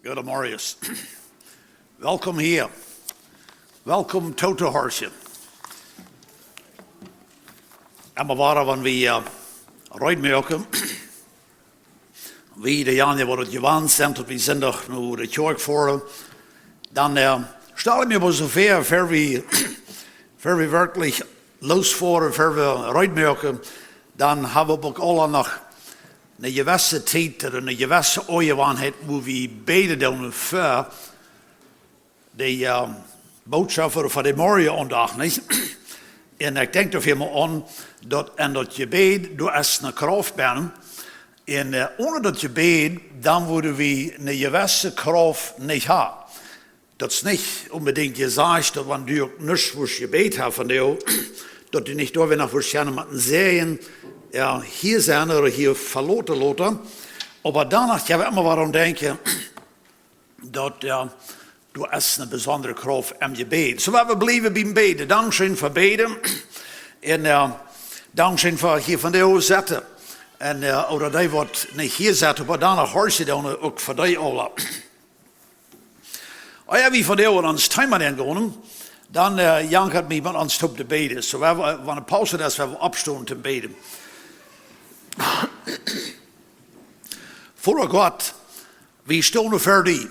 Goedemorgen. Welkom hier. Welkom Totenhorsje. En we waren van wie Ruidmerken. Wie de jaren wordt het gewaan zijn, tot we zondag naar de kerk voeren. Dan stel ik me maar zover, voor we werkelijk losvoeren, voor we Ruidmerken. Dan hebben we ook alle nog een gewisse tijd, een gewisse oorgewaanheid, waar we beden doen voor de boodschapper van de morgenondag, niet? En ik denk er helemaal aan dat gebed door als een kracht bent. En onder dat gebed, dan worden we een gewisse kracht niet hebben. Dat is niet unbedingt gezegd, dat wanneer je niets voor gebed hebt van jou, dat je niet door weer naar verschillende moeten zeggen, ja, hier zijn er hier verloten laten. Maar daarna gaan we immer waarom denken dat du hast een bijzondere kracht in gebed. Zo we blijven bij beden. Dankzij voor beden. En dankzij voor hier van de zetten. En oder die wordt niet hier zetten, maar daarna hoor je dan ook voor die alle. Als je wie van de ons timer ingaan, dan Jan gaat me met ons op te beden. Zo we van een pauze dat we opstaan te beden. Voor God, wie staan voor die.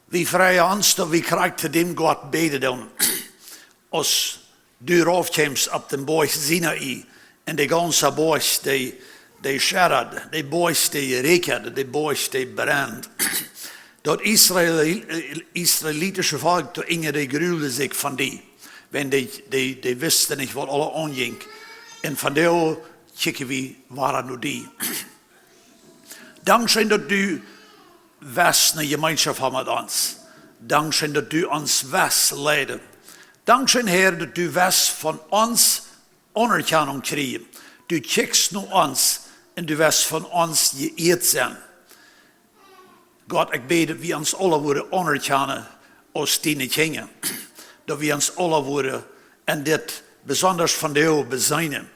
Wie vrij ons dat we krijgen te dem God beden doen. Als du raufkomt op den berg Sinai. En de ganze berg die scherret. De berg die rekent. De berg die brandt. Dat Israelitische volk, dat Inge die gruwde zich van die. Want die wisten niet wat alle aanging. En van daar kijken we waar nu die. Dankzij dat du was een gemeenschap hebt met ons. Dankzij dat du ons was leiden. Dankzij Heer dat du was van ons anerkenning krijgen. Du kijkt naar ons en du was van ons geëerd zijn. God, ik bid dat we ons alle worden anerkennen als die gingen. Dat we ons alle worden en dit bijzonders van jou bezijnen.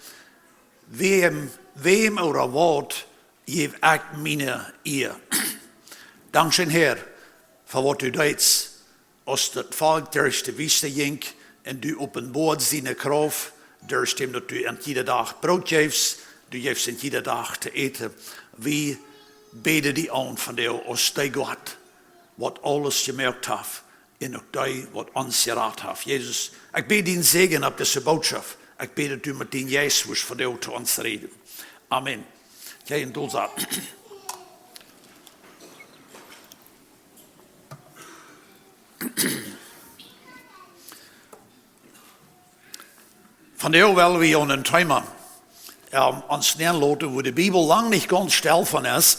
Wem oder wat geef ik mijn eer. Dankzij Heer voor wat u deed. Als het volk durft te wisten ging en u openbaart zijn kracht, durft hem dat u en iedere dag brood geeft, u geeft en iedere dag te eten. We bidden die aan van jou als die God, wat alles gemerkt heeft en ook die wat ons geraad heeft. Jezus, ik bid die zegen op deze boodschap. Ik bid dat u met die Jezus voor jou te ons reden. Amen. Jij en doelzaad. Van jou willen we aan een thema ons neerlaten waar de Bijbel lang niet ganz stil van is.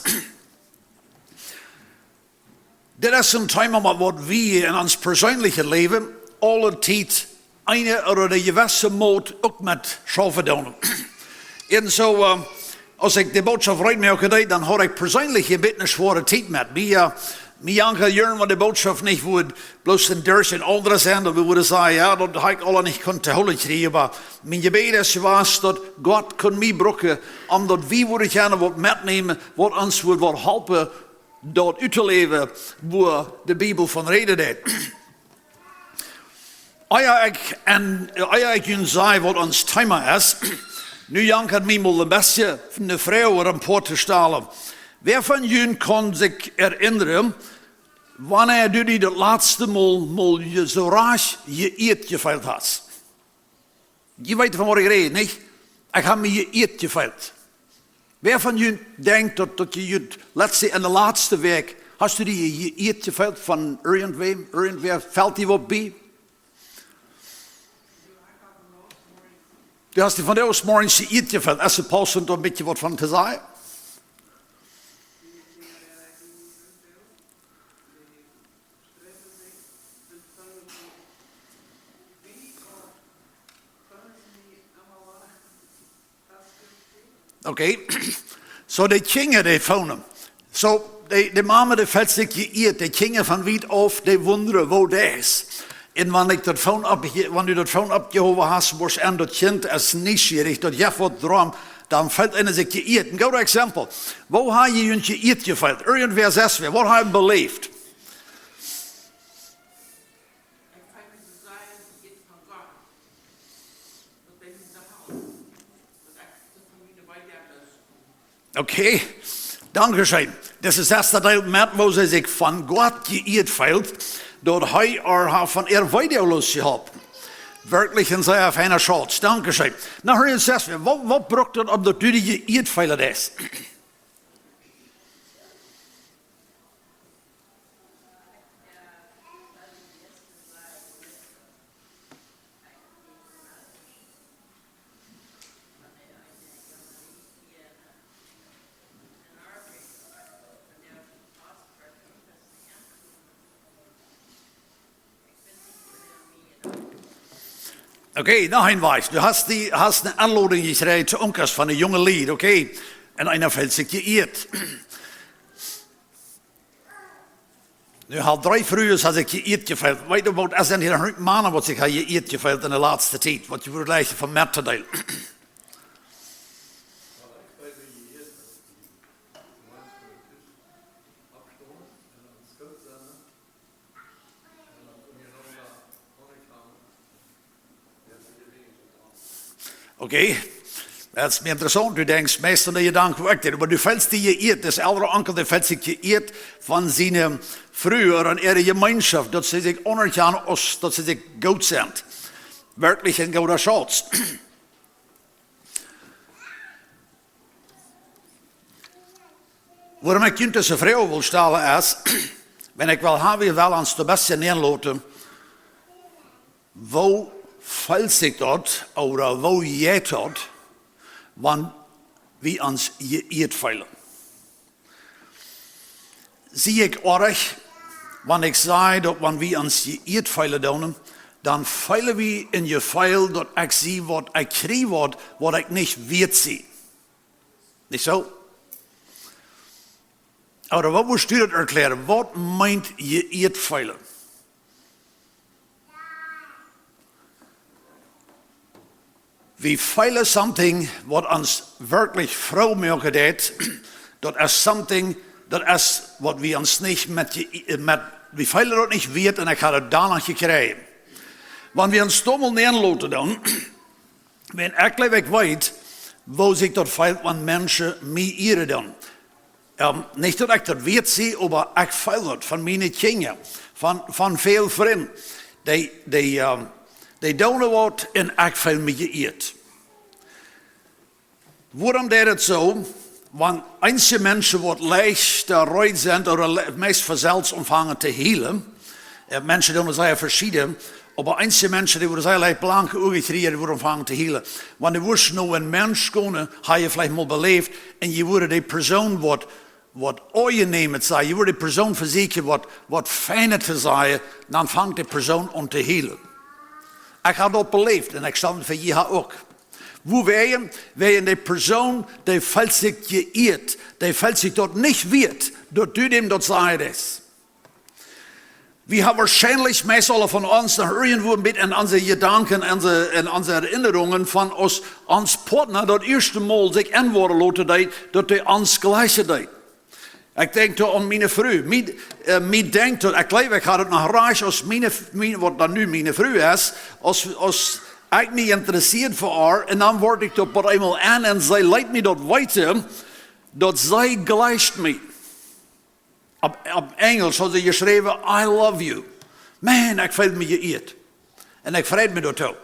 Dit is een thema wat we in ons persoonlijke leven alle tijd een of de gewisse moed ook met schaffen doen. En zo, als ik de boodschap uitmerk deed, dan had ik persoonlijk een beetje een zware tijd met. Mij aangejaren wat de boodschap niet wordt bloos een deurs en andere zijn, dat we willen zeggen, ja, dat had ik alle niet kunnen te houden krijgen. Maar mijn gebed was dat God kon mij gebruiken, omdat we willen gaan wat metnemen, wat ons wil helpen, dat uit te leven, waar de Bijbel van reden deed. Als ik jullie zei wat ons thema is, nu Jan had mij wel een beetje van de vrouw een paar te stellen. Wer van jullie kan zich herinneren, wanneer du die het laatste mal je zo raar je eet geveild had? Je weet van wat ik reed, niet? Ik heb me je eet geveild. Wer van jullie denkt dat je het, let's say in de laatste week, hast du die je eet geveild van irgendwer, valt die wat bij? Du hast die van de morgens je eet geveild, als ze passen er een beetje wat van te zeggen. Oké, zo de gingen die van hem. Zo de mama die valt zich geëerd, die gingen van wiet af, die wonderen wat dat is. En wanneer u dat phone opgehouden hast, was en dat kind is nieuwsgierig, dat je wat droom, dan fällt einer sich geirrt. Ein gutes Exempel. Wo habe je een geirrt gefällt? Irgendwer sagt mir, was haben beleefd? Okay, danke schön. Das ist das erste Teil, wo sie sich von Gott geirrt fällt, dort er von ihr Video losgehabt. Wirklich ein sehr feiner Schatz. Danke schön. Nachher ist es, was braucht das, ob du die geirrt fällt ist? Okay, noch ein Hinweis. Du hast eine Anladung gekriegt zu Unkers von einem jungen Lied, okay? Und einer fällt sich geirrt. Nu had 3 vrouwen als ik geïerd gefällt. Weet je wat, er zijn hier mannen wat zich geïerd gefällt in de laatste tijd. Wat je wordt lijstje van meer te delen. Okay, dat is meer interessant. Du denkst meestal dat je dan werkt. Maar du fällst die geïerd. Das andere Onkel, der fällt sich geïerd van zijn vrouw en ihre Gemeinschaft. Dat ze zich ondergaan als dat ze zich goed zijn. Wirklich ein guter Schatz. Waarom ik je tussen vrouwen wil stellen is, wenn ik wil hebben, wel aan het beste neerlaten, wo fällt sich dat, oder wo geht dat, wann wir uns geirrt feilen. Zie ik erg, wanneer ik zei dat wanneer we ons geirrt feilen, dan feilen we in je feil dat ik zie wat ik krijg wat ik niet weet zie. Niet zo? Aber wat moest u dat erklären? Wat meint geirrt feilen? We feilen something wat ons wirklich froh maken deed. Dat is something, dat is wat we ons niet we feilen dat niet weet en ik had het daarna gekregen. Wanneer we een stommel neerlaten dan, wenn ik weet, wo zich dat feilt, wanneer mensen mij ieren dan. Niet dat ik dat weet zie, maar ik feil dat van mijn kinderen, van veel vrienden. Die doen wat en ik feil me geïerd. Waarom deed het zo? Want einige mensen wat leicht eruit zijn, of meest vanzelfs ontvangen te healen. Mensen doen het verschieden. Maar einige mensen die worden zeer leicht blanke ogen gekregen, worden ontvangen te healen. Want er was nou een mens komen, had je vielleicht mal beleefd, en je wordt die persoon wat aannemend zijn. Je wordt die persoon verzekeren wat fijner te zijn, dan vangt die persoon om te healen. Ik had dat beleefd en ik stel het voor je ook. Wo wären die Person, die fällt sich geirrt, die fällt sich dort nicht wird, dort du dem dort sagen ist. Wir haben wahrscheinlich meist alle von uns noch irgendwo mit in unsere Gedanken, in unsere Erinnerungen von uns Partner, das erste Mal sich antworten lassen, dass die uns gleiche deed. Ik denk toch aan mijn vrouw. Ik denk dat, ik geloof, ik had het nog reich als wat dan nu mijn vrouw is, als ik niet geïnteresseerd voor haar, en dan word ik dat op eenmaal aan en zij leidt me dat weten, dat zij gleicht me. Op Engels had ze geschreven, I love you. Man, ik voel me geëerd. En ik vreet me dat ook.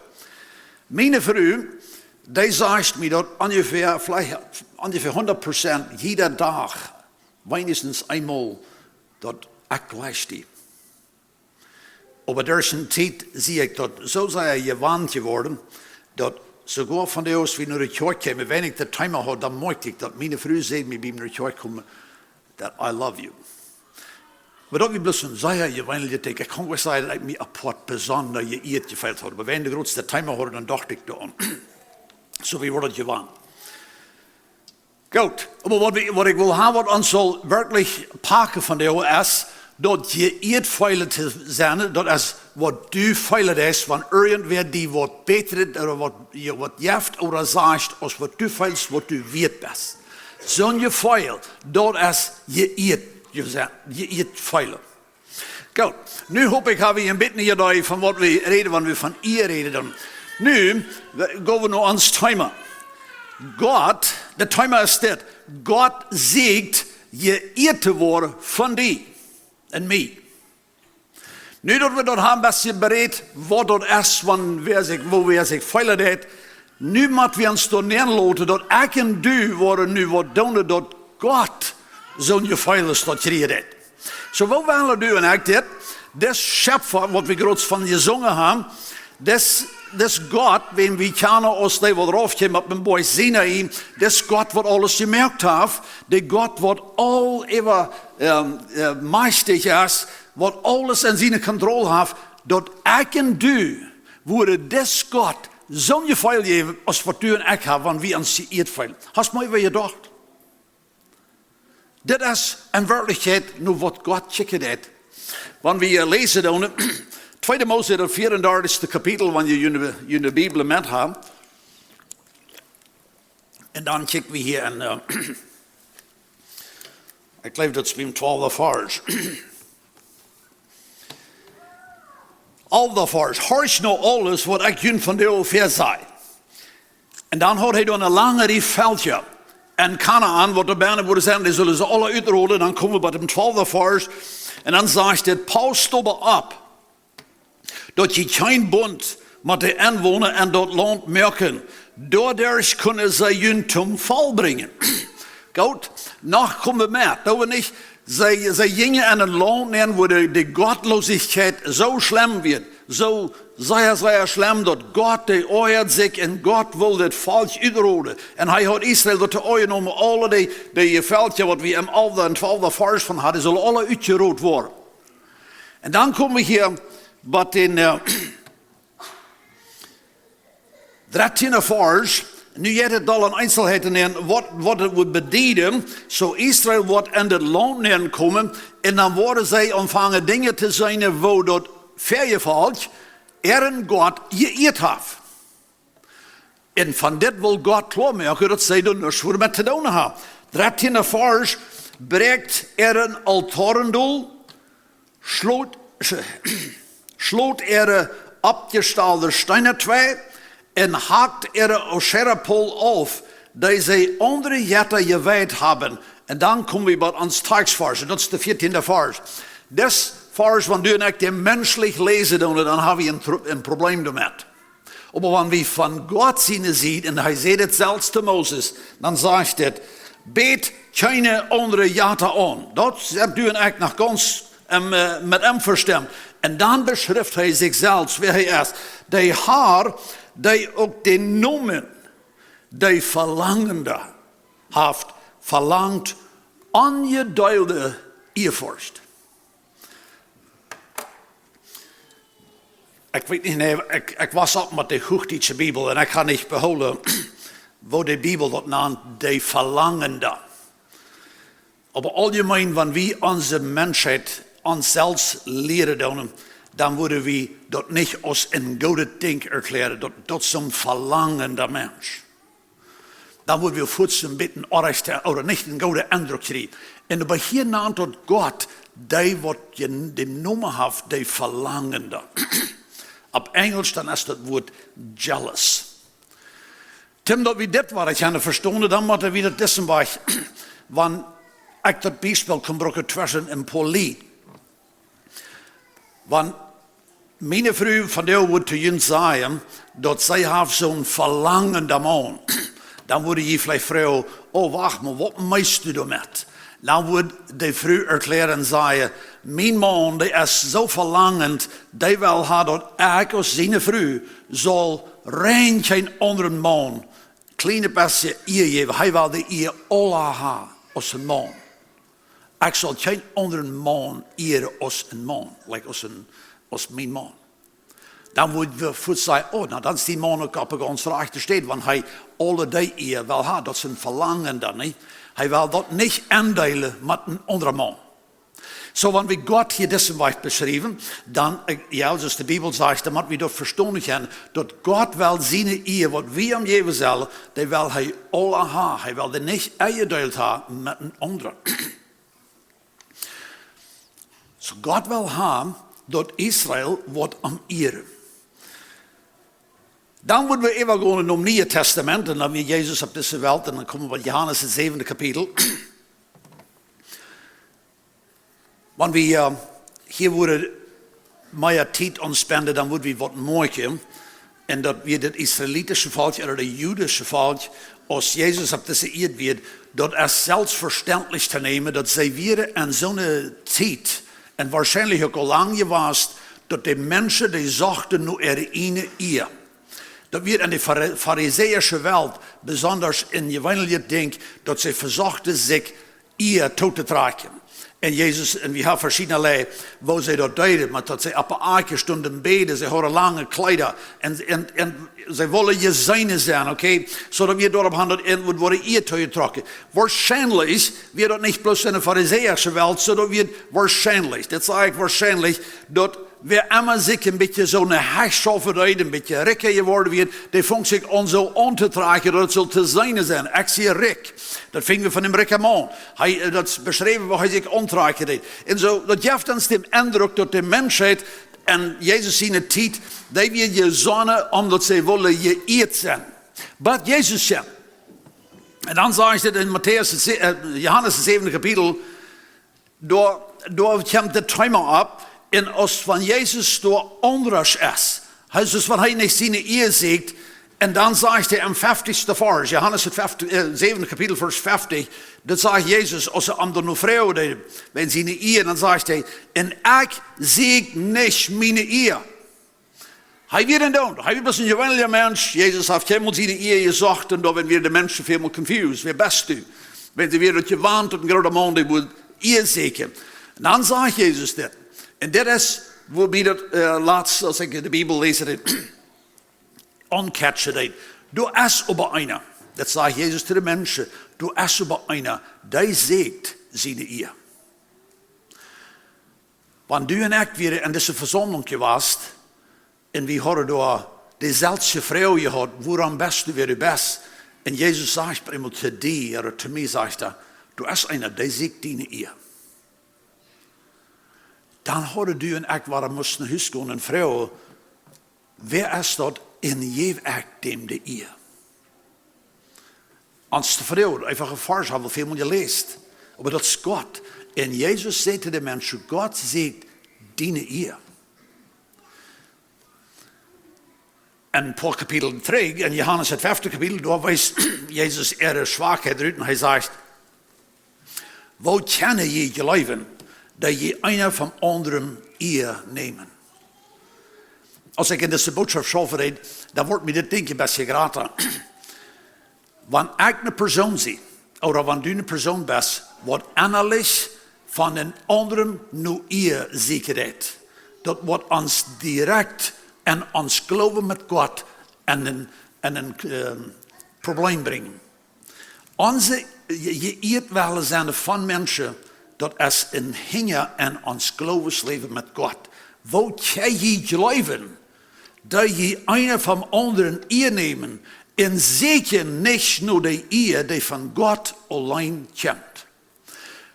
Mijn vrouw, die zegt me dat ongeveer 100% jeder dag, wenigstens eenmaal, dat ik gleich die. Aber durch een tijd zie ik dat zo zijn gewand geworden, dat sogar van de ouders wie naar de kerk komen, wenn ik de tijd had, dan mocht ik dat mijn vrouw zei me bij naar de kerk komen, dat I love you. Maar dat we blozen zeer gewand, ik kan wel zeggen dat ik me apart bijzonder geëerd gefeild had. Maar wenn de grootste tijd had, dan dacht ik daaraan. Zo wie wordt het gewand. Goed, maar wat ik wil hebben, wat ons zal werkelijk pakken van de is, dat geëerd feilen te zijn, dat is wat du feilet is, van irgendwer die wat beter oder wat jeft oder sagt, als wat du feilst, wat du weet best. Zo'n je feil, dat is je eet feilen. Goed, nu hoop ik hebben we een beetje idee van wat we reden, wanneer we van ihr reden. Nu gaan we naar ons thema. God, de thema is dit. God zegt je eer te worden van die en mij. Nu dat we dat hebben best bereid, wat dat is, wo we zich feilen deed. Nu moeten we ons door neerlaten dat ik en du worden nu wat doen dat God zo'n je feilen staat creëren. Zo wat willen doen en ik dit. Des schepfer, wat we groot van gezongen hebben. Des God, wen we kennen als die wat raufkomt op mijn boy Sinai. Des God wat alles gemerkt heeft. De God wat al even machtig is. Wat alles in zijn controle heeft. Dat ik en du worden des God zo'n je feil geven als wat u en ik hebben. Want wie ons eet feil. Hast mij weer gedacht? Dit is in werkelijkheid nu wat God schikken deed. Wanneer we lezen dan, 2 Mose, het 34e kapitel, wanneer je de Bijbel met hebt. En dan kijken we hier en ik geloof dat het bij 12 vers. Al de vers, hoort nou alles wat ik jullie van de over zei. En dan had hij dan een lange veldje. En Kanaan, wat de bijna worden zeggen, die zullen ze alle uitroden. Dan komen we bij de 12e vers. En dan zegt het, Paus stoppen op. Dat je geen bond met de inwoners en dat land merken. Doordat kunnen ze je zum val brengen. Goed, nog komen we met. Dat we niet, ze gingen in een land in waar de godlosigheid zo schlimm wird. Zo zeer schlimm dat God de oeit zich en God wil het falsch uitroden. En hij had Israël dat de oeit om alle die veldje wat we in al de 12e vers van hadden, zullen alle uitgerood worden. En dan komen we hier wat in 13e vers. Nu je het al een einzelheden in wat het wordt beduiden. Zo Israël wordt in het land komen. En dan worden zij ontvangen dingen te zijn waar dat vergevalt. God je eet heeft. En van dit wil God klaarmaken dat zij er niets voor met te doen hebben. 13e vers breekt een altarendoel. Sloot opgestelde stenen twee. En hakt Asherah-pol af, die zij onder jaren gewijd hebben. En dan komen we bij ons tekstvers, dat is de 14e vers. Des vers, wanneer ik de menselijk lezen doen, dan hebben we een probleem daarmee. Maar wanneer we van God zien, en hij zei het zelfs te Mozes, dan zegt het, beet geen andere jaren aan. Dat heb u en ik nog ganz met hem verstemd. En dan beschrijft hij zichzelf, wie hij is. Die haar, die ook de noemen, die verlangende heeft verlangt ongedeelde eervorst. Ik weet niet, nee, ik was op met de Hochdietse Bijbel en ik ga niet behouden waar de Bijbel dat naam de verlangende. Maar algemeen, wanneer we onze mensheid onszelf leren doen, dan worden we dat niet als een goede ding erklären. Dat is een verlangende mens. Dan worden we voets een beetje orecht, of niet een goede indruk krijgen. En dan begint aan dat God, die wat je de noemen heeft, die verlangende. Op Engels dan is dat woord jealous. Tim, dat we dit waren gaan verstaan, dan moeten we dat Dissenbach, want ik dat bijspel kan gebruiken tussen een polie. Want mijn vrouw van jou wordt te jullie zeggen dat zij heeft zo'n verlangende man. Dan wordt je vielleicht vrouw, oh wacht maar, wat meest u daarmee? Dan wordt de vrouw erklären en zeggen, mijn man die is zo verlangend, die wil hebben dat ik als zijn vrouw zal rein geen andere man kleine beetje eer geven. Hij wil de eer alle hebben als een man. Ik zal geen andere man eren als een man, als mijn man. Dan wordt we voet zeggen, oh, nou dan is die man ook op ons rechter steed, want hij alle die eer wil hebben, dat is een verlangen dan niet. Hij wil dat niet indelen met een andere man. So, wenn wir Gott hier dessen Weich beschreiben, dann, ja, als die Bibel sagt, dann müssen wir dort verstehen können, dass Gott will seine Ehe, was wir am Jewe sollen, die will er alle haben. Er will die nicht eingeteilt haben mit einem anderen. So, Gott will haben, dass Israel wird am Ehren. Dan moeten we even gaan in het Nieuwe Testament. En dan weer Jezus op deze wereld. En dan komen we bij Johannes het 7e kapitel. Want we hier worden meer tijd aan spenden, dan moeten we wat maken. En dat we het Israëlitische volk, of het Judische volk, als Jezus op deze eerd werd, dat is zelfverständlich te nemen, dat zij weer in zo'n tijd, en waarschijnlijk ook al lang geweest, dat de mensen die zochten naar er ene eer. Dat wird in der pharisäischen Welt, besonders in gewöhnlich denkt, dass sie versuchten, sich ihr tot zu tragen. En Jezus, en we hebben verschillende wo ze dat deden, maar dat ze op een eigen stunden beden, ze hadden lange kleider, en ze willen je zijn zijn, oké? Zodat we daarop handelt en worden eer toegetrokken. Waarschijnlijk wird dat niet bloß in de Pharisäische Welt, zodat we waarschijnlijk, dat zeg ik waarschijnlijk, dat wer immer sich ein bisschen so eine Herrschafferei, ein bisschen Ricker geworden wird, der fängt sich an so anzutragen, dass es so zu sein sein. Ich sehe Rick. Das fingen wir von dem Rickermann. Das beschreiben, wie er sich antragen hat. Und so, das gibt uns den Eindruck, dass die Menschheit und Jesus seine Zeit, die wir gesonnen, omdat sie wollen geirrt sein. Aber Jesus ja. Und dann sage ich das in Johannes 7. Kapitel, da kommt der Träumer ab, en als van Jezus door anders is. Dus wanneer hij niet zijn eer zegt, en dan zegt hij in 50ste vers, Johannes het 7e kapitel vers 50, dat zegt Jezus, als hij aan de vrouw deed, bij zijn eer, dan zegt hij, en ik zeg niet mijn eer. Hij weer en dan, hij was een geweldige mens, Jezus heeft helemaal zijn eer gezegd, en dan werden weer de mensen veel confused, wie best u? Wenn ze weer dat je waant, op een grote man, die moet eer zeggen. En dan zegt Jezus dit. En dat is hoe we dat laatst, als ik de Bijbel lees, oncatchen. Du is op een. Dat zegt Jezus tegen de mensen. Du is op een. Die zegt zijn eer. Wanneer du en ik weer in deze verzameling geweest, en we hadden door dezelfde vrouw gehad, waarom best du weer de best? En Jezus zegt bij iemand te die, of te mij zegt hij, du is een, die zegt die eer. Dan hadden du en ik waar moesten naar huis gaan en vrouw, wer is dat in je echt dem de eer? Als de vrouw, even een vers hebben we veel meer gelezen. Maar dat is God. En Jezus zei tegen de mensen, God zegt die eer. En Paul kapitel 3, en Johannes het 5e kapitel, daar wijst Jezus ihre zwakheid uit. En hij zegt, wo kennen je geloven? Dat je een van anderen eer nemen. Als ik in deze boodschap zo verreed, dan wordt me dit ding een beetje gratis. Wanneer ik een persoon zie, of wanneer u een persoon bent, wat innerlijk van een anderen nu eer zekerheid. Dat wordt ons direct en ons geloven met God en een probleem brengen. Je eert wel zijn van mensen, dat is een hinger en ons geloofsleven met God. Wo kan je geloven dat je een van anderen eer nemen en zeker niet nur de eer die van God alleen komt.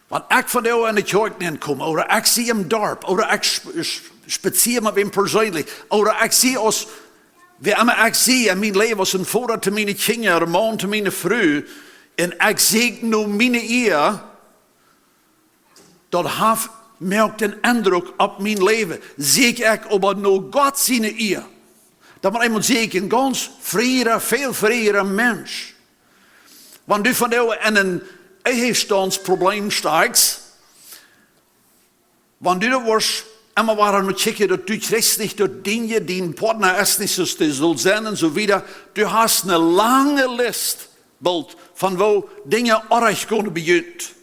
Want ik van jou in de kerk kom, of ik zie hem dorp, of ik spazier met hem persoonlijk, of ik zie als, wie immer ik zie in mijn leven als een vader te mijn kinderen, een man te mijn vrouw, en ik zeg nu mijn eer, dat heeft merkt een indruk op mijn leven. Zeg ik op het nou God zijn eer. Dat moet iemand zeggen, een ganz vrije, veel vrije mens. Want u van jou in een echtstandsprobleem staat, want u was, immer waren nu checken dat du kriegst niet dat dingen die een partner is niet zoals die zal zijn en zo wieder. Du hast een lange list van waar dingen erg kunnen beginnen.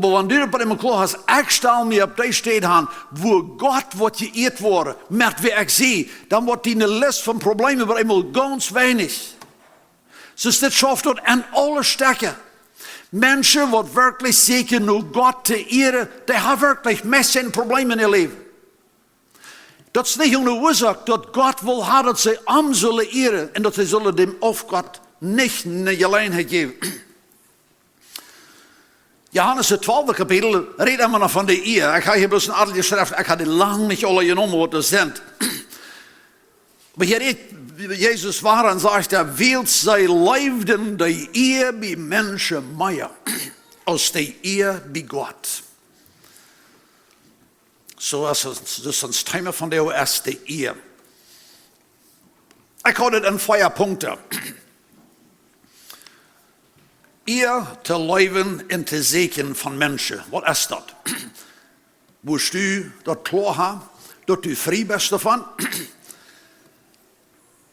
Maar wanneer du bei dem klar hast, ich stel mir op die steed aan, wo Gott wordt geëerd worden, met wie ik zie, dan wordt die list van problemen bij eenmaal ganz weinig. Dus dit schafft dat aan alle stekken. Mensen wat wirklich zeker nu Gott te eren, die hebben wirklich met zijn problemen in hun leven. Dat is niet een oorzaak dat God wil hebben dat ze hem zullen eren en dat ze zullen dem of God niet een gelegenheid geven. Johannes het 12e kapitel redt allemaal nog van de eer. Ik ga hier bloß een aantal schrijven, ik ga die lang niet alle genomen wat er zijn. Maar hier redt Jezus waar en zegt, wilt zij leefden de eer bij mensen meer als de eer bij God. Zoals dus een stemmen van de is de eer. Ik had het in 4 punten. Eer te leven en te zeken van mensen. Wat is dat? Moest u dat klaar hebben? Dat u vrij bent ervan?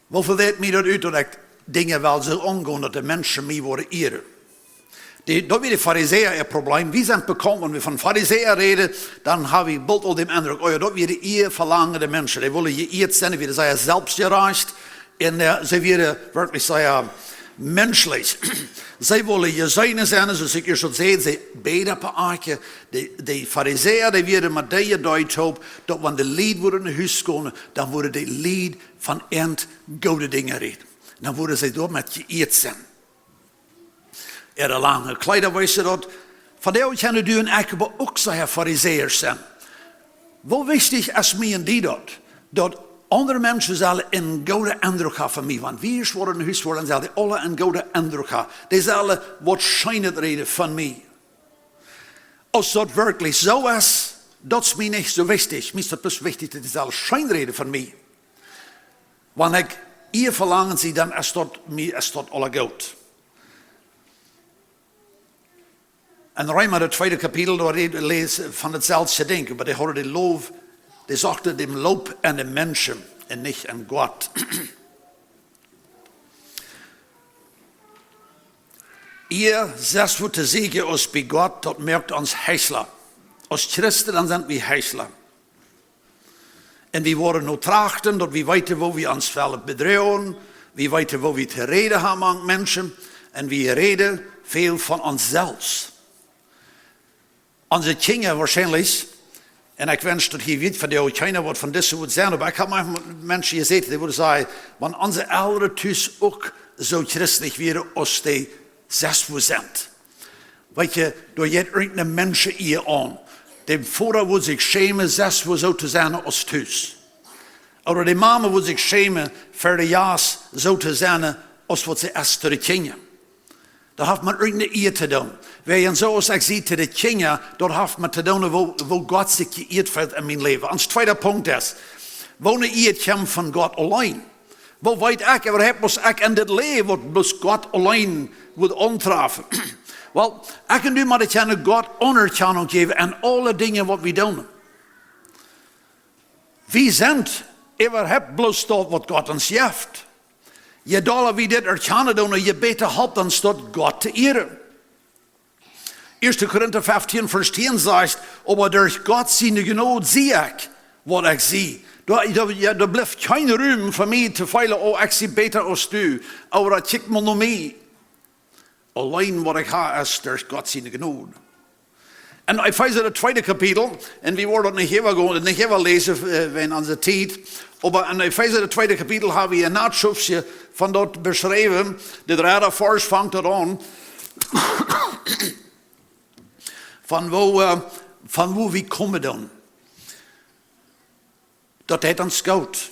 Waarvoor weet mij dat uit dat ik dingen wel zo omgaan dat de mensen mij worden eren? Dat weer de fariseer een probleem. Wie zijn bekend, wanneer we van fariseer reden, dan hebben we bald al de indruk, oh ja, dat weer de eer verlangende mensen. Die willen geëerd zijn, die zijn zelfgerecht. En ze willen werkelijk zijn menselijk. Zij willen je zijn, zoals ik je zo zei, ze beden per aardje. De fariseer, die willen met die duid op, dat wanneer de lied worden naar huis komen, dan worden de lied van eind goede dingen reden. Dan worden ze door met geëerd zijn. Er lange kleider wisten dat. Van de oude kunnen doen eigenlijk ook zijn fariseërs zijn. Wel wichtig is mij en die dat andere mensen zullen een goede indruk hebben van mij. Want wie is worden in huis worden, zullen alle een goede indruk hebben. Die zullen wat schijnend reden van mij. Als dat werkelijk zo is, dat is mij niet zo wichtig. Mij is het dus wichtig dat die zullen schijnreden van mij. Wanneer ik hier verlangen zie, dan is dat alle goed. En Rijmer, het 2e kapitel, daar lees van hetzelfde denken. Maar die horen de loof, die zochten de loop aan de mensen en niet aan God. Ihr zegt voor te zeggen als bij God, dat merkt ons heisler. Als christen dan zijn we heisler. En we worden nu trachten, dat we weten waar we ons wel bedrijven. We weten waar we te reden hebben aan mensen. En we reden veel van onszelf. Onze kinderen waarschijnlijk, en ik wens dat je weet van de oude kinderen wat van dit soort zijn, maar ik heb maar mensen gezeten die willen zeggen, want onze ouderen thuis ook zo christelijk werden als die 6%. Weet je, door je een mensen hier aan. De vader wil zich schamen 6 zo te zijn als thuis. Of de mama wil zich schamen voor de jas zo te zijn als wat ze is te de kinderen. Dat heeft met een eer te doen. En zoals ik zie te de kinderen, dat heeft met te doen waar God zich geëerd heeft in mijn leven. Ons tweede punt is, wanneer eer komt van God alleen. Wat weet ik, wat heb ik in dit leven wat dus God alleen wil ontreffen. Wel, ik kan nu maar dat je God onderkenning geven en alle dingen wat we doen. We zijn, we hebben bloos dat wat God ons geeft. Je dollar wie dit erkennen doen, je beter helpt dan dat God te eren. 1 Korinther 15 vers 10 zegt, aber durch Gott zijn genade zie ik wat ik zie. Er blijft geen ruimte voor mij te veilen, oh ik zie beter als u. Oh dat kijkt me naar mij. Alleen wat ik ga is durch Gott zijn genade. En ik wijs het 2e kapitel, en we worden niet even lezen in onze tijd. Maar in Efeze het 2e kapitel hebben we een naadschriftje van dat beschreven. De derde vers vangt dat aan. Van waar we komen dan. Dat heet ons goed.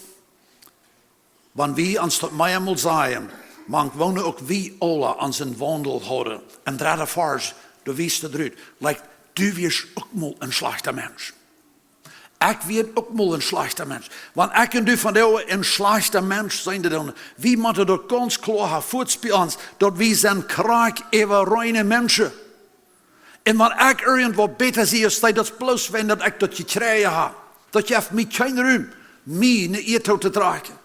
Want we ons dat mij moet zeggen, maar wonen ook wie alle aan zijn wandel houden. En derde vers, daar wies het eruit. Like, du wirst ook mal een slechte mens. Ik word ook mal een slechte mens. Want ik kan du van jou een slechte mens zijn. Wie moeten dat ganz klar hebben voets bij ons, dat we zijn kraak even reine mensen. En wat ik irgendwo beter zie, is dat het plus wenn dat ik dat gekregen heb. Dat je heeft mij geen ruimte, mij naar je toe te dragen.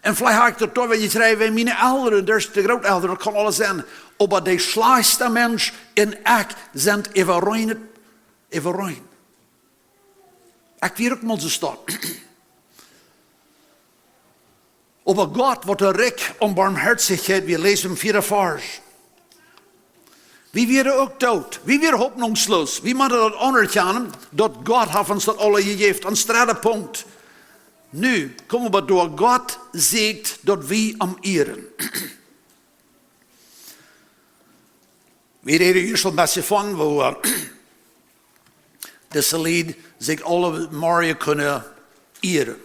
En vielleicht heb ik dat toch, wenn je schrijft, wenn mijn ouderen, dat is de grootouderen, dat kan alles zijn. Maar de slechtste mens en ik zijn even rein. Ik weet ook maar zo staan. Maar God wordt er rijk om barmhartigheid. We lezen hem 4 vers. Wie wäre auch tot. Wie wäre hoffnungslos. Wie man das anerkennen, dass Gott hat uns das alle gegeben. An Stratepunkt. Nu kommen wir durch Gott siegt, dass wir am Ehren. Wir reden hier schon ein bisschen von, wo das Lied sich alle Maria kunnen ehren.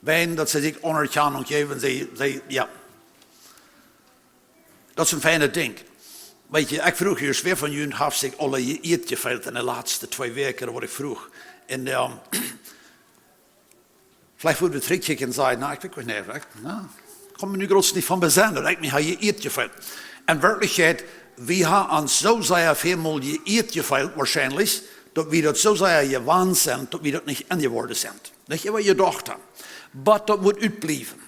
Wenn, dat ze zich anerkenning geven, ja. Dat is een fijne ding. Weet je, ik vroeg hier, wie van jullie heeft zich alle geëerd geveld in de laatste 2 weken, wat ik vroeg. En vielleicht würde ich terugkijken sagen, nou, ik weet het niet, nou, ik kan me nu groot niet van bezinnen, ik heb me geëerd geveld. In werkelijkheid, we hebben ons zo zeer veel geëerd geveld, waarschijnlijk, dat we dat zo zeer gewaan zijn, dat we dat niet ingeworden zijn. Dat je wat gedacht hebt. Maar dat moet uitblijven.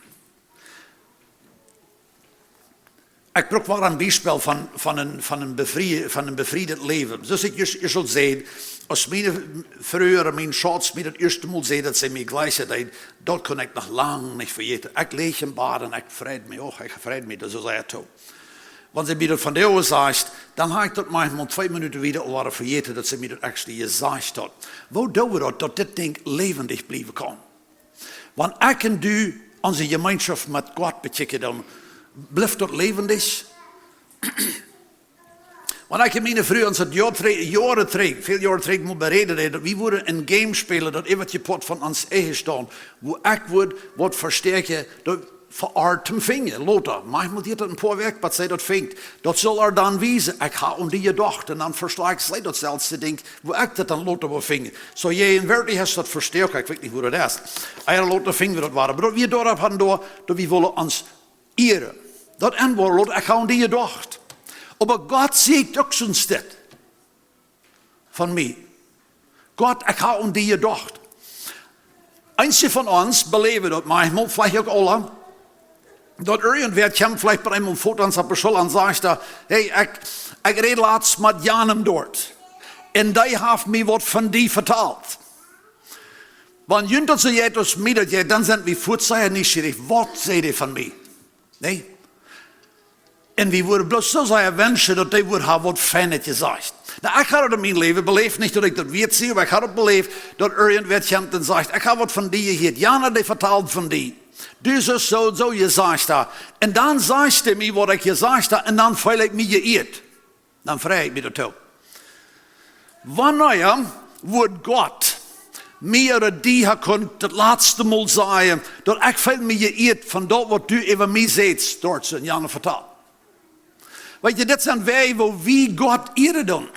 Ik brug maar een bijspel van een bevrijd leven. Dus je zult zeggen, als mijn schatz mij het eerste mal zei dat ze mij gleich zei, dat kan ik nog lang niet vergeten. Ik leeg in bad en ik vrede me ook, ik vrede me, dat is het ook. Want ze mij dat van de zegt, dan ga ik dat manchmal 2 minuten wieder al vergeten dat ze mij dat actually gezegd had. Hoe doen we dat dit ding levendig blijven kan? Want ik en du onze gemeenschap met God betekenen, blijft dat levendig? Want ik heb mijn vrienden ons het jaren terug, veel jaren terug moet bereden dat we worden een game spelen dat even je pot van ons eigen staan, wo ik wat versterken dat verart hem vingen, Lothar. Manchmal dit een paar werk, wat zij dat vindt. Dat zal dan wijzen, ik ga om die gedacht en dan verslag zij datzelfde ding, wo ik dat dan Lothar wil vingen. Zo jij in werkelijk is dat versterken, ik weet niet hoe dat is. Eier Lothar vingen we dat waren, maar we daarop hadden door, dat we willen ons eren. Dat antwoord, ik ga om die gedacht. Maar God zegt ook zo'n dit van mij. God, ik ga om die gedacht. Eentje van ons beleven dat manchmal, vielleicht ook alle, dat irgendwer komt vielleicht bij hem voet aan zijn persoon en zegt, hey, ik reed laatst met Janem dort. En die heeft mij wat van die verteld. Want junter ze jij dus mij dat jij, dan zijn we voetzijen nieuwsgierig. Wat zei die van mij? Nee? En we worden bloos zo zeer wensen dat die worden wat fijner gezegd. Nou, ik ga het in mijn leven beleefd, niet dat ik dat weet zie, maar ik ga het beleefd dat irgendwer komt en zegt, ik ga wat van die gehoord. Jana die vertelt van die. Dus zo je zegt dat. En dan zegt hij mij wat ik gezegd heb en dan voel ik me geëerd. Dan vraag ik me dat ook. Wanneer wordt God meer die kunt het laatste mal zeggen dat ik voel me geëerd van dat wat u over mij zegt, door ze Jana vertelt. Weet je, dit zijn wij waar wie God eren doen.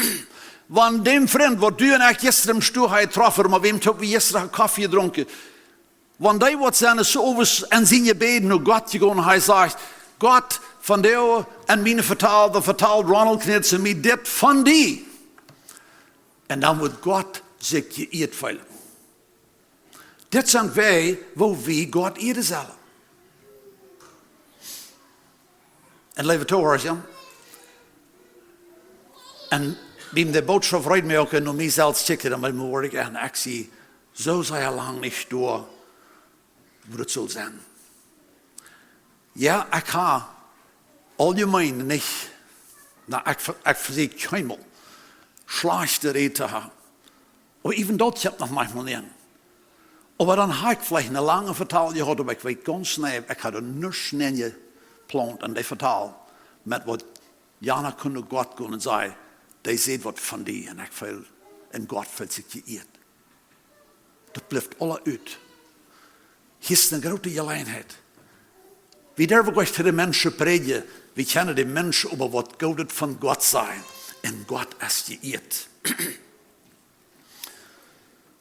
Want dem vriend wat u en ik gisteren im stoel hebben getroffen, maar wem hebben we gisteren koffie gedronken. Want die wat zijn zo over en zien je beden hoe God gegaan. Hij zegt, God van jou en mijn vertaald Ronald Knits en mij dit van die. En dan moet God zich geëerd voelen. Dit zijn wij waar wie God eren zullen. En leven toe hoor, ja. En bij de boodschap uitmelken en om mijzelf checken, dan word ik en ik zie, zo zijn je lang niet door hoe het zal zijn. Ja, ik ga algemeen niet, nou, ik verzeker helemaal, slechte reden hebben. Maar even dat heb ik nog manchmal niet. Maar dan heb ik vielleicht een lange vertaal gehad, maar ik weet ganz snel, ik had een niks in geplant en die vertaal met wat Jana kunnen God kunnen zeggen. Die ziet wat van die en ik voel, en God voelt zich geëerd. Dat blijft alle uit. Hier is een grote gelegenheid. We durven ook tegen de mensen predigen. We kennen de mensen over wat God van God zijn. En God is geëerd.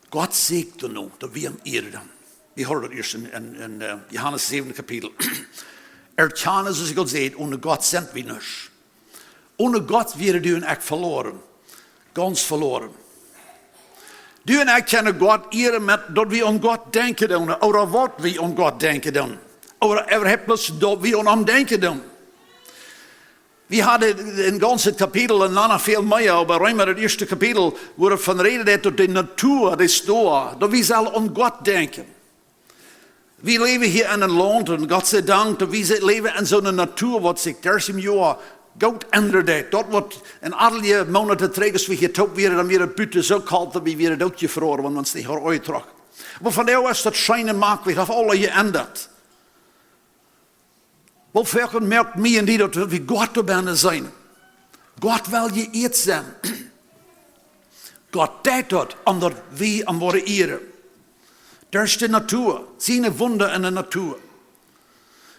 God zegt er nu dat we hem eren. We horen dat eerst in Johannes 7 kapitel. Erkennen, zoals God zegt, ohne God zijn we niet. Ohne God wäre du und ich verloren. Ganz verloren. Du und ich kennen Gott ehren mit, dass wir an Gott denken doen. Oder was wir an Gott denken doen. Oder überhaupt, dass wir an ihm denken doen. Wir hadden een ganze Kapitel en daarna veel meer, aber ruim het eerste Kapitel, wo er van reden dat de natuur is daar, dat we zullen aan God denken. We leven hier in een land, en God sei Dank, dat we leven in zo'n natuur, wat zich 30 jaar God ändert dat wordt een aantal maanden terug we getoopt weer, dan weer het buiten zo koud dat we weer het uitgevroren, want ons niet uittrok. Maar van jou is dat schijnen makkelijk, dat alle geändert. Wat veel merkt mij en die dat we God erbij zijn. God wil je iets zijn. God deed dat omdat we aan worden eren. Er is de natuur, zijn wunder in de natuur.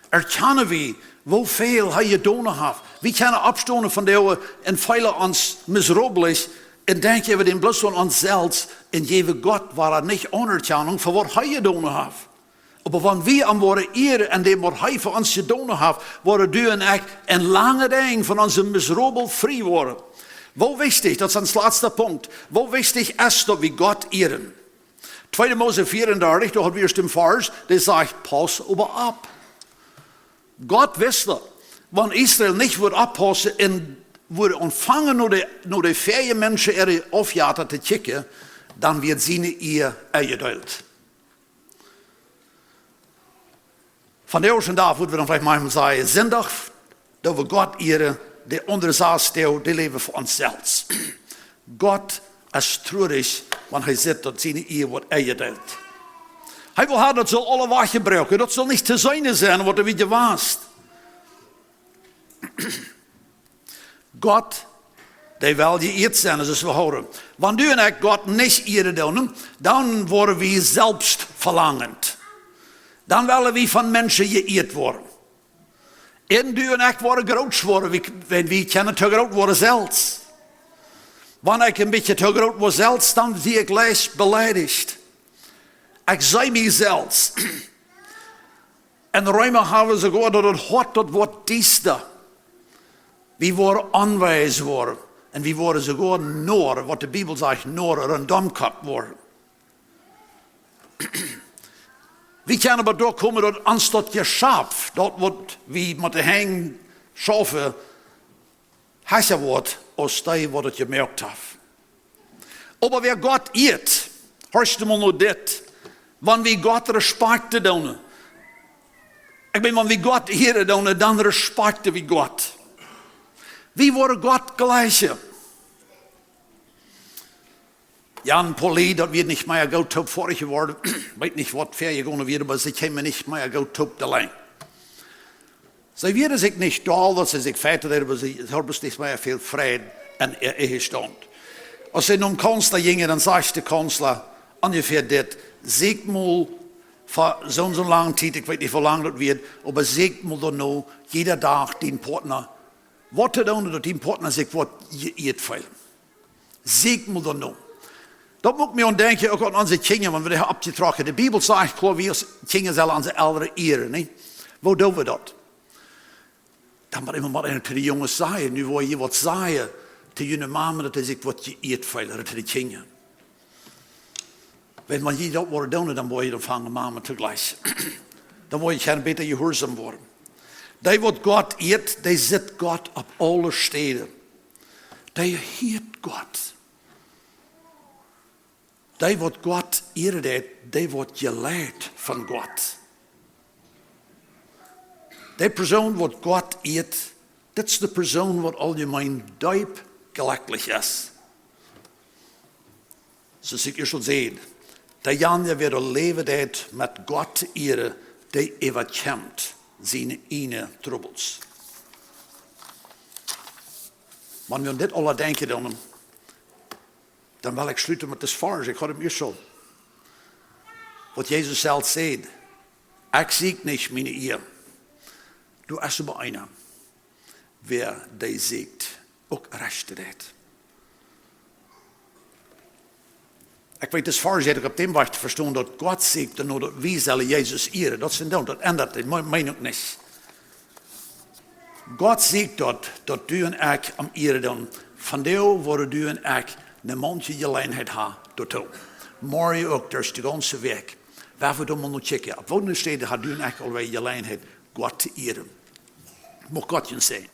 Erkennen we hoeveel hij gedaan heeft. We kunnen opstaan van de en veilen ons miserabel en denken we den bloos van onszelf en geven God waar niet anerkenning voor wat hij gedaan heeft. Maar wanneer we aan worden eren en dem wat hij voor ons gedaan heeft, worden du en ik een lange ding van onze miserabel vrij worden. Wo wichtig, dat is ons laatste punt. Wo wichtig is dat we God eren. 2 Mose 34, daar hebben we eerst een vers, die zegt, pas op. God wist dat. Wanneer Israël niet wordt oppassen en wordt ontvangen door de vijf mensen er afjaten te kijken, dan wordt zijn eer uitgedeeld. Van de eerste dag moeten we dan vielleicht manchmal zeggen, zondag, dat we God eren, de andere zaal die leven voor onszelf. God is treurig, want hij zegt dat zijn eer wordt uitgedeeld. Hij wil dat zal alle wat gebruiken. Dat zal niet te zijn zijn wat er weer was. God, die wil je iets zijn, zoals we horen. Wanneer du en ik God niet eren doen, dan worden we zelfs verlangend. Dan willen we van mensen geëerd worden. En du en ik worden groot worden, we kunnen te groot worden zelfs. Wanneer ik een beetje te groot word zelfs, dan zie ik lijst beledigd. Ik zei mezelf. En ruimer hebben ze gehoord dat het hart dat wordt diester. We worden aanwijs worden. En we worden ze gewoon noor, wat de Bijbel zegt, noor een domkap worden. We kunnen maar doorkomen dat ons dat geschaf, dat wat we met de hang schaffen, hasje wordt, als die wat het gemerkt heeft. Maar wer God eert, hoorst hem nog dit. Wanneer we God respecten doen. Ik ben wanneer we God eren doen, dan respecten we God. We worden God gleich. Jan Poli, dat wird nicht mehr gut top vorig geworden. Weet nicht, wat ver gegaan wird, aber sie kämen nicht mehr gut top allein. Sie werden sich nicht da, dass sie sich feiten, aber sie haben nicht mehr viel Frieden en Ehestand. Als sie nun Kanzler gingen, dann sagt der Kanzler ungefähr dit, zeg mal voor zo'n lange tijd, ik weet niet hoe lang dat wird, aber zeg mal dan nou, jeder dag den Partner, wat te doen dat die Partner zich wat geëerd voelen. Zeg mal dan nou. Dat moet me aan denken, ook aan onze kinderen, want we hebben opgetrokken. De Bijbel zegt, geloof we kinderen zullen onze ouderen eren. Niet? Hoe doen we dat? Dan moet iemand maar tegen de jongens zeggen, nu wil je wat zeggen, tegen je mama, dat is ik wat geëerd voelen, tegen de kinderen. Wanneer je dat wordt doen, dan wil je dan van de mama tegelijk. Dan wil je geen beter gehoorzaam worden. Die wat God eert, die zit God op alle steden. Die heert God. Die wat God eert, die wordt geleid van God. Die persoon wat God eert, dat is de persoon wat algemeen diep gelukkig is. Zoals ik eerst al zei, die Janja weer leven deed met God te eren, die overkomt zijn ene troubles. Maar we dit alle denken dan wil ik sluiten met de vers. Ik had hem eerst al. Wat Jezus zelf zei. Ik zie niet mijn eer. Du is maar einer. Wer die ziet, ook recht deed. Ik weet, das vers heb ik op dem weg te verstaan dat God ziet en dat wij zullen Jezus eren. Dat zijn dan, dat ändert in mijn ook niet. God ziet dat du en ik am eren doen. Van jou worden du en ik een mandje gelegenheid hebben daartoe. Morgen ook, daar is de ganze week. Waar we dan maar nog checken. Op welke steden had du en ik alweer gelegenheid God te eren. Mag God je zeggen.